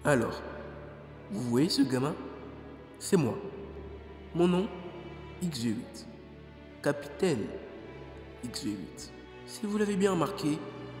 Alors, vous voyez ce gamin? C'est moi. Mon nom, XG8. Capitaine XG8. Si vous l'avez bien remarqué,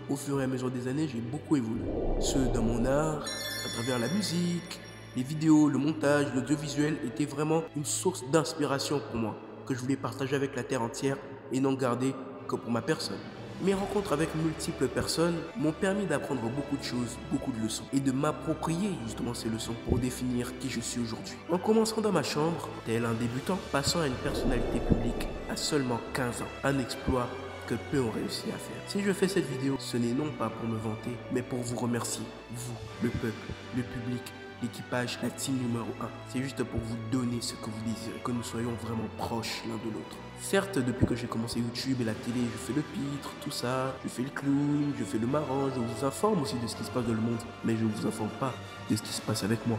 au fur et à mesure des années, j'ai beaucoup évolué. Ce dans mon art, à travers la musique, les vidéos, le montage, l'audiovisuel était vraiment une source d'inspiration pour moi, que je voulais partager avec la terre entière et non garder que pour ma personne. Mes rencontres avec multiples personnes m'ont permis d'apprendre beaucoup de choses, beaucoup de leçons, et de m'approprier justement ces leçons pour définir qui je suis aujourd'hui. En commençant dans ma chambre, tel un débutant, passant à une personnalité publique à seulement 15 ans, un exploit que peu ont réussi à faire. Si je fais cette vidéo, ce n'est non pas pour me vanter, mais pour vous remercier, vous, le peuple, le public, l'équipage, la team numéro 1. C'est juste pour vous donner ce que vous désirez, que nous soyons vraiment proches l'un de l'autre. Certes, depuis que j'ai commencé YouTube et la télé, je fais le pitre, tout ça, je fais le clown, je fais le marrant, je vous informe aussi de ce qui se passe dans le monde, mais je ne vous informe pas de ce qui se passe avec moi.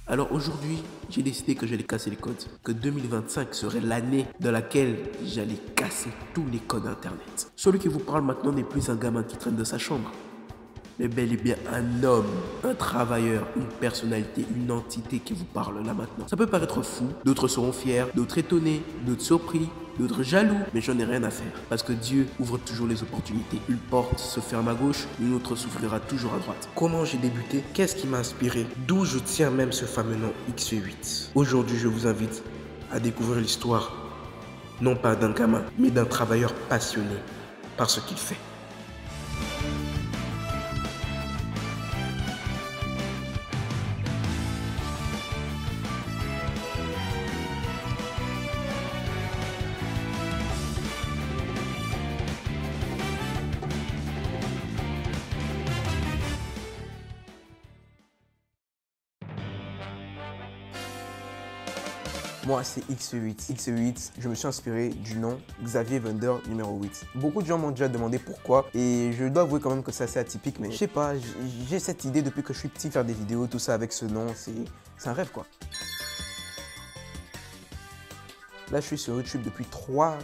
Alors aujourd'hui, j'ai décidé que j'allais casser les codes, que 2025 serait l'année dans laquelle j'allais casser tous les codes internet. Celui qui vous parle maintenant n'est plus un gamin qui traîne dans sa chambre, mais bel et bien un homme, un travailleur, une personnalité, une entité qui vous parle là maintenant. Ça peut paraître fou, d'autres seront fiers, d'autres étonnés, d'autres surpris, d'autres jaloux, mais j'en ai rien à faire. Parce que Dieu ouvre toujours les opportunités. Une porte se ferme à gauche, une autre s'ouvrira toujours à droite. Comment j'ai débuté? Qu'est-ce qui m'a inspiré? D'où je tiens même ce fameux nom XG8. Aujourd'hui, je vous invite à découvrir l'histoire, non pas d'un gamin, mais d'un travailleur passionné par ce qu'il fait. Moi, c'est X8. X8, je me suis inspiré du nom Xavier Wonder numéro 8. Beaucoup de gens m'ont déjà demandé pourquoi et je dois avouer quand même que c'est assez atypique, mais je sais pas, j'ai cette idée depuis que je suis petit, faire des vidéos, tout ça avec ce nom, c'est un rêve quoi. Là, je suis sur YouTube depuis 3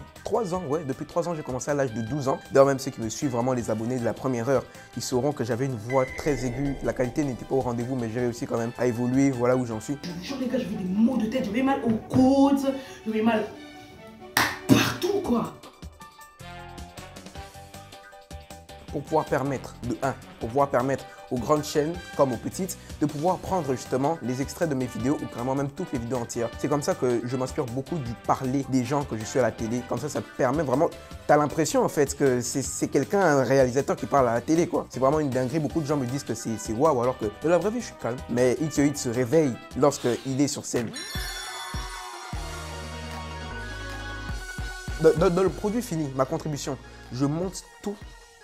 ans, ouais, depuis 3 ans, j'ai commencé à l'âge de 12 ans. D'ailleurs, même ceux qui me suivent, vraiment les abonnés de la première heure, ils sauront que j'avais une voix très aiguë. La qualité n'était pas au rendez-vous, mais j'ai réussi quand même à évoluer, voilà où j'en suis. Je vous jure les gars, j'avais des maux de tête, j'avais mal aux côtes, j'avais mal partout quoi. Pour pouvoir permettre, pour pouvoir permettre aux grandes chaînes comme aux petites de pouvoir prendre justement les extraits de mes vidéos ou carrément même toutes les vidéos entières. C'est comme ça que je m'inspire beaucoup du parler des gens que je suis à la télé. Comme ça permet vraiment, t'as l'impression en fait que c'est quelqu'un, un réalisateur qui parle à la télé quoi. C'est vraiment une dinguerie, beaucoup de gens me disent que c'est waouh alors que de la vraie vie je suis calme. Mais X8 se réveille lorsqu'il est sur scène. Dans le produit fini, ma contribution, je monte tout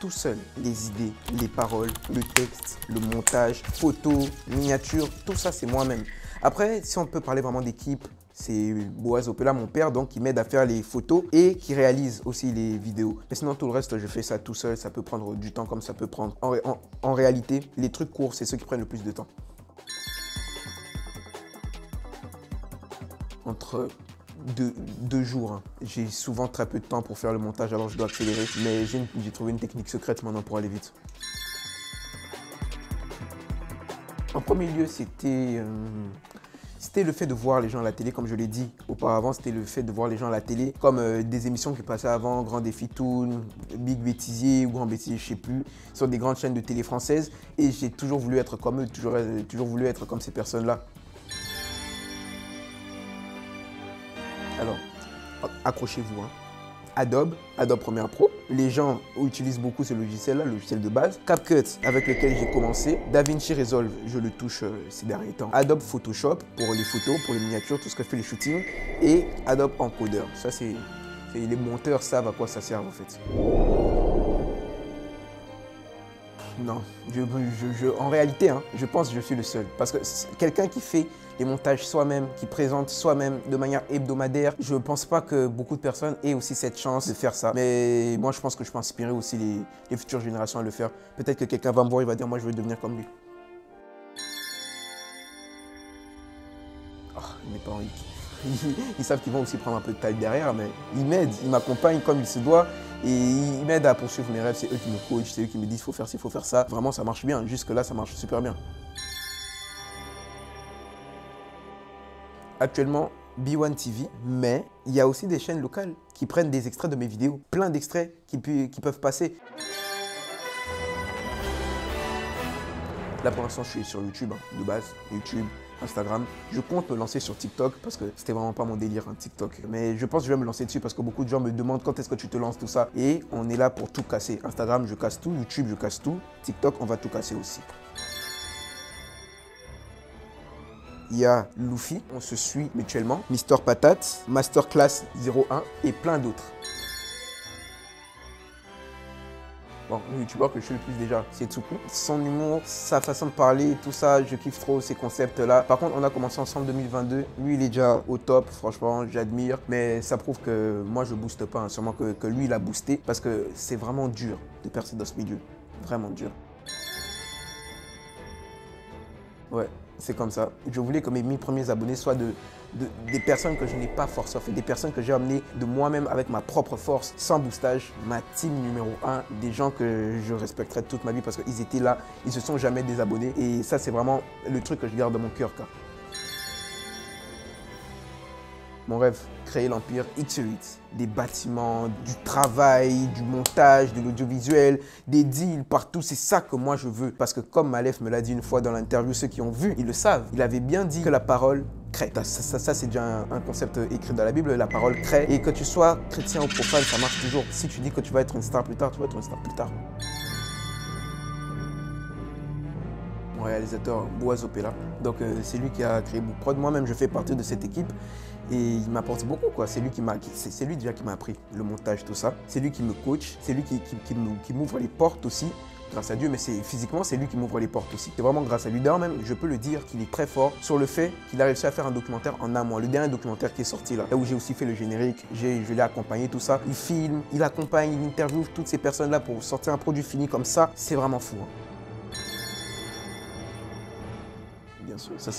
seul. Les idées, les paroles, le texte, le montage, photos, miniatures, tout ça c'est moi-même. Après, si on peut parler vraiment d'équipe, c'est Boaz Opela, mon père, donc qui m'aide à faire les photos et qui réalise aussi les vidéos. Mais sinon tout le reste, je fais ça tout seul, ça peut prendre du temps comme ça peut prendre. En réalité, les trucs courts, c'est ceux qui prennent le plus de temps. Entre deux jours. Hein. J'ai souvent très peu de temps pour faire le montage, alors je dois accélérer. Mais j'ai trouvé une technique secrète maintenant pour aller vite. En premier lieu, c'était le fait de voir les gens à la télé, comme je l'ai dit auparavant, c'était le fait de voir les gens à la télé, comme des émissions qui passaient avant, Grand Défi Toon, Big Bêtisier ou Grand Bêtisier, je sais plus, sur des grandes chaînes de télé françaises. Et j'ai toujours voulu être comme eux, toujours voulu être comme ces personnes-là. Alors, accrochez-vous. Hein. Adobe Premiere Pro. Les gens utilisent beaucoup ce logiciel-là, le logiciel de base. CapCut, avec lequel j'ai commencé. DaVinci Resolve, je le touche ces derniers temps. Adobe Photoshop, pour les photos, pour les miniatures, tout ce que fait les shootings. Et Adobe Encoder. Ça, c'est les monteurs savent à quoi ça sert, en fait. Non, en réalité, hein, je pense que je suis le seul. Parce que quelqu'un qui fait les montages soi-même, qui présente soi-même de manière hebdomadaire, je ne pense pas que beaucoup de personnes aient aussi cette chance de faire ça. Mais moi, je pense que je peux inspirer aussi les futures générations à le faire. Peut-être que quelqu'un va me voir et va dire, moi, je veux devenir comme lui. Oh, mes parents, ils savent qu'ils vont aussi prendre un peu de taille derrière, mais ils m'aident, ils m'accompagnent comme il se doit. Et ils m'aident à poursuivre mes rêves, c'est eux qui me coachent, c'est eux qui me disent faut faire ci, faut faire ça. Vraiment, ça marche bien. Jusque là, ça marche super bien. Actuellement, B1 TV, mais il y a aussi des chaînes locales qui prennent des extraits de mes vidéos, plein d'extraits qui peuvent passer. Là pour l'instant je suis sur YouTube, de base, YouTube, Instagram. Je compte me lancer sur TikTok parce que c'était vraiment pas mon délire, TikTok. Mais je pense que je vais me lancer dessus parce que beaucoup de gens me demandent quand est-ce que tu te lances, tout ça. Et on est là pour tout casser. Instagram, je casse tout, YouTube, je casse tout. TikTok, on va tout casser aussi. Il y a Luffy, on se suit mutuellement, Mister Patate, Masterclass 01 et plein d'autres. Bon, le youtubeur que je suis le plus déjà, c'est Tsuku. Son humour, sa façon de parler, tout ça, je kiffe trop ces concepts-là. Par contre, on a commencé ensemble en 2022. Lui, il est déjà au top, franchement, j'admire. Mais ça prouve que moi, je booste pas, sûrement que lui, il a boosté. Parce que c'est vraiment dur de percer dans ce milieu. Vraiment dur. Ouais, c'est comme ça. Je voulais que mes 1000 premiers abonnés soient des personnes que je n'ai pas forcé, des personnes que j'ai amenées de moi-même avec ma propre force, sans boostage. Ma team numéro 1, des gens que je respecterai toute ma vie parce qu'ils étaient là, ils se sont jamais désabonnés. Et ça, c'est vraiment le truc que je garde dans mon cœur. Mon rêve, créer l'empire X8. Des bâtiments, du travail, du montage, de l'audiovisuel, des deals partout. C'est ça que moi je veux. Parce que comme Malef me l'a dit une fois dans l'interview, ceux qui ont vu, ils le savent. Il avait bien dit que la parole crée. Ça c'est déjà un concept écrit dans la Bible. La parole crée. Et que tu sois chrétien ou profane, ça marche toujours. Si tu dis que tu vas être une star plus tard, tu vas être une star plus tard. Mon réalisateur, Boaz Opela. Donc c'est lui qui a créé Bookprod. Moi-même, je fais partie de cette équipe. Et il m'apporte beaucoup, quoi. C'est lui déjà qui m'a appris le montage, tout ça. C'est lui qui me coach, c'est lui qui m'ouvre les portes aussi, grâce à Dieu, mais physiquement, c'est lui qui m'ouvre les portes aussi. C'est vraiment grâce à lui. D'ailleurs, même, je peux le dire qu'il est très fort sur le fait qu'il a réussi à faire un documentaire en un mois. Le dernier documentaire qui est sorti là où j'ai aussi fait le générique, je l'ai accompagné, tout ça. Il filme, il accompagne, il interviewe toutes ces personnes-là pour sortir un produit fini comme ça. C'est vraiment fou. Bien sûr, ça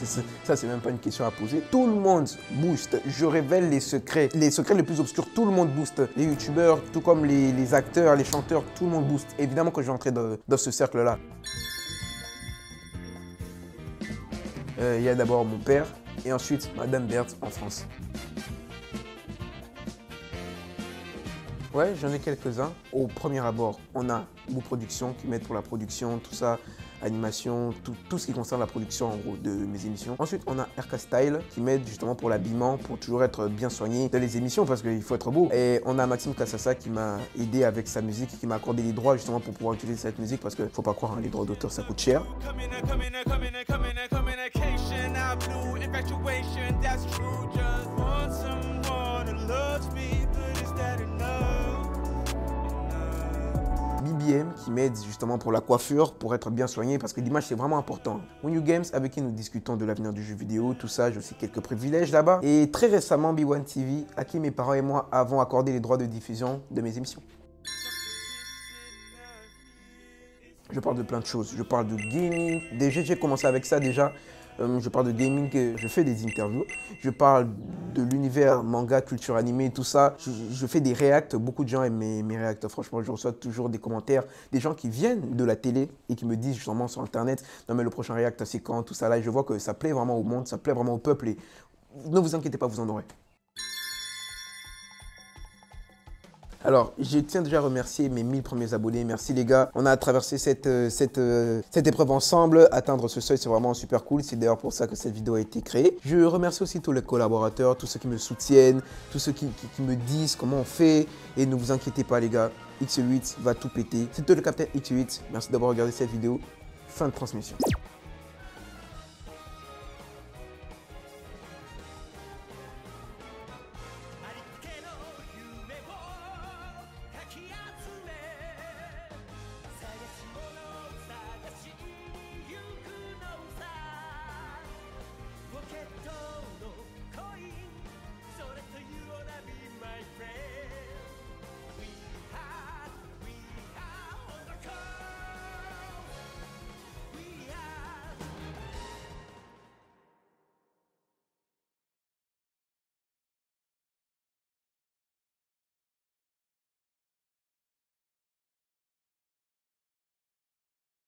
c'est même pas une question à poser. Tout le monde booste. Je révèle les secrets les plus obscurs. Tout le monde booste. Les youtubeurs, tout comme les acteurs, les chanteurs, tout le monde booste. Évidemment que je vais entrer dans ce cercle-là. Il y a d'abord mon père et ensuite Madame Berthe en France. Ouais, j'en ai quelques-uns. Au premier abord, on a Boo Productions qui m'aide pour la production, tout ça, animation, tout ce qui concerne la production en gros de mes émissions. Ensuite, on a RK Style qui m'aide justement pour l'habillement, pour toujours être bien soigné dans les émissions parce qu'il faut être beau. Et on a Maxime Kassassa qui m'a aidé avec sa musique, qui m'a accordé les droits justement pour pouvoir utiliser cette musique parce qu'il ne faut pas croire, les droits d'auteur ça coûte cher. BBM qui m'aide justement pour la coiffure, pour être bien soigné parce que l'image c'est vraiment important. New Games avec qui nous discutons de l'avenir du jeu vidéo, tout ça, j'ai aussi quelques privilèges là-bas. Et très récemment B1 TV à qui mes parents et moi avons accordé les droits de diffusion de mes émissions. Je parle de plein de choses, je parle de gaming, déjà j'ai commencé avec ça déjà. Je parle de gaming, je fais des interviews, je parle de l'univers manga, culture animée, tout ça. Je fais des reacts, beaucoup de gens aiment mes reacts. Franchement, je reçois toujours des commentaires, des gens qui viennent de la télé et qui me disent justement sur internet, non mais le prochain react c'est quand, tout ça là. Et je vois que ça plaît vraiment au monde, ça plaît vraiment au peuple et ne vous inquiétez pas, vous en aurez. Alors, je tiens déjà à remercier mes 1000 premiers abonnés. Merci les gars. On a traversé cette épreuve ensemble. Atteindre ce seuil, c'est vraiment super cool. C'est d'ailleurs pour ça que cette vidéo a été créée. Je remercie aussi tous les collaborateurs, tous ceux qui me soutiennent, tous ceux qui me disent comment on fait. Et ne vous inquiétez pas les gars, X8 va tout péter. C'était le Capitaine X8. Merci d'avoir regardé cette vidéo. Fin de transmission.